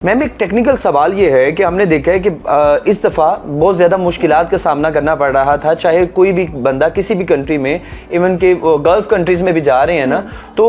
Ma'am एक technical सवाल ये है कि हमने देखा है कि इस दफ़ा बहुत ज़्यादा मुश्किलात का सामना करना पड़ रहा था, चाहे कोई भी बंदा किसी भी कंट्री में, इवन के गल्फ़ कंट्रीज़ में भी जा रहे हैं ना, तो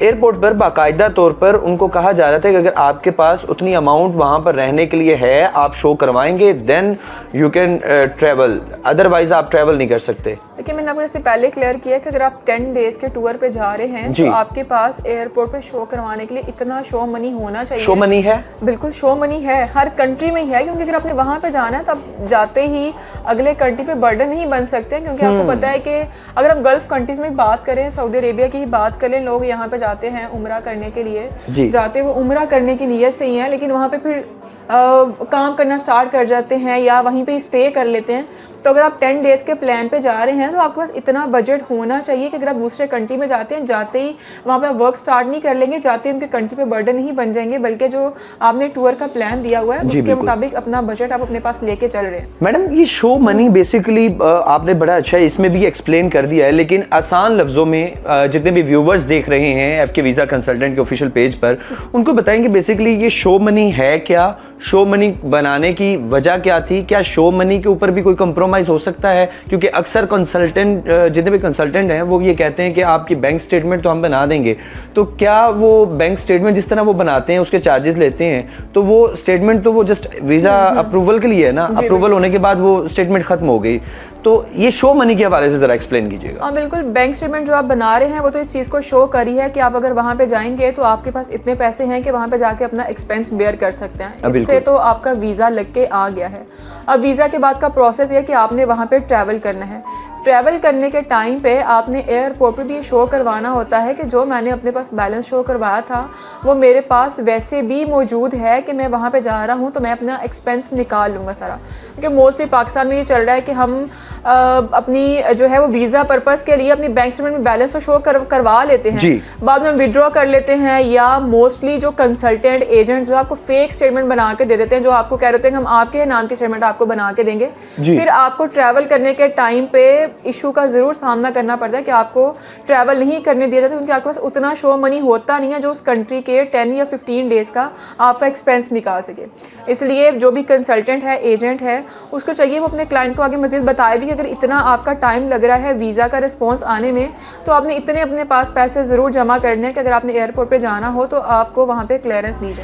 एयरपोर्ट पर बाकायदा तौर पर उनको कहा जा रहा था कि अगर आपके पास उतनी अमाउंट वहाँ पर रहने के लिए है, आप शो करवाएंगे, then you can travel, otherwise आप ट्रैवल नहीं कर सकते। देखिए, मैंने आपको इससे पहले क्लियर किया कि अगर आप 10 डेज़ के टूर पे जा रहे हैं तो आपके पास एयरपोर्ट पे शो करवाने के लिए इतना शो मनी होना चाहिए। शो मनी है, बिल्कुल शो मनी है, हर कंट्री में ही है, क्योंकि अगर आपने वहाँ पे जाना है तब जाते ही अगले कंट्री पे बर्डन नहीं बन सकते, क्योंकि आपको पता है कि अगर हम गल्फ कंट्रीज में बात करें, सऊदी अरेबिया की ही बात करें, लोग यहाँ पे जाते हैं उम्रा करने के लिए, जाते वो उम्रा करने की नीयत से ही है, लेकिन वहाँ पे फिर काम करना स्टार्ट कर जाते हैं या वहीं पे स्टे कर लेते हैं। तो अगर आप 10 डेज़ के प्लान पे जा रहे हैं तो आपके पास इतना बजट होना चाहिए कि अगर आप दूसरे कंट्री में जाते हैं, जाते ही वहाँ पे वर्क स्टार्ट नहीं कर लेंगे, जाते ही उनके कंट्री पे बर्डन नहीं बन जाएंगे, बल्कि जो आपने टूर का प्लान दिया हुआ है उसके मुताबिक अपना बजट आप अपने पास लेके चल रहे हैं। मैडम ये शो मनी बेसिकली आपने बड़ा अच्छा है, इसमें भी एक्सप्लेन कर दिया है, लेकिन आसान लफ्ज़ों में जितने भी व्यूवर्स देख रहे हैं FK वीज़ा कंसल्टेंट के ऑफिशियल पेज पर, उनको बताएंगे बेसिकली ये शो मनी है क्या, शो मनी बनाने की वजह क्या थी, क्या शो मनी के ऊपर भी कोई कंप्रोमाइज़ हो सकता है? क्योंकि अक्सर कंसल्टेंट जितने भी कंसल्टेंट हैं वो ये कहते हैं कि आपकी बैंक स्टेटमेंट तो हम बना देंगे, तो क्या वो बैंक स्टेटमेंट जिस तरह वो बनाते हैं उसके चार्जेस लेते हैं, तो वो स्टेटमेंट तो वो जस्ट वीज़ा अप्रूवल के लिए है ना, अप्रूवल होने के बाद वो स्टेटमेंट खत्म हो गई, तो ये शो मनी के हवाले से ज़रा एक्सप्लेन कीजिएगा। हाँ बिल्कुल, बैंक स्टेटमेंट जो आप बना रहे हैं वो तो इस चीज़ को शो कर रही है कि आप अगर वहाँ पे जाएंगे तो आपके पास इतने पैसे हैं कि वहाँ पे जाके अपना एक्सपेंस बेयर कर सकते हैं। इससे तो आपका वीज़ा लग के आ गया है। अब वीज़ा के बाद का प्रोसेस ये है कि आपने वहाँ पे ट्रैवल करना है। ट्रैवल करने के टाइम पे आपने एयरपोर्ट पे भी शो करवाना होता है कि जो मैंने अपने पास बैलेंस शो करवाया था वो मेरे पास वैसे भी मौजूद है कि मैं वहाँ पे जा रहा हूँ, तो मैं अपना एक्सपेंस निकाल लूँगा सारा। क्योंकि मोस्टली पाकिस्तान में ये चल रहा है कि हम अपनी जो है वो वीज़ा पर्पस के लिए अपनी बैंक स्टेटमेंट में बैलेंस तो शो करवा लेते हैं, बाद में विड्रॉ कर लेते हैं, या मोस्टली जो कंसल्टेंट एजेंट्स जो आपको फेक स्टेटमेंट बना के दे देते हैं, जो आपको कह रहे होते हैं हम आपके नाम की स्टेटमेंट आपको बना के देंगे। फिर आपको ट्रैवल करने के टाइम पे इशू का ज़रूर सामना करना पड़ता है कि आपको ट्रैवल नहीं करने दिया जाता, क्योंकि आपके पास उतना शो मनी होता नहीं है जो उस कंट्री के 10 या 15 डेज़ का आपका एक्सपेंस निकाल सके। इसलिए जो भी कंसल्टेंट है, एजेंट है, उसको चाहिए वो अपने क्लाइंट को आगे मज़ीद बताए भी कि अगर इतना आपका टाइम लग रहा है वीज़ा का रिस्पॉन्स आने में, तो आपने इतने अपने पास पैसे ज़रूर जमा करने हैं कि अगर आपने एयरपोर्ट पर जाना हो तो आपको वहाँ पर क्लियरेंस दी जाए।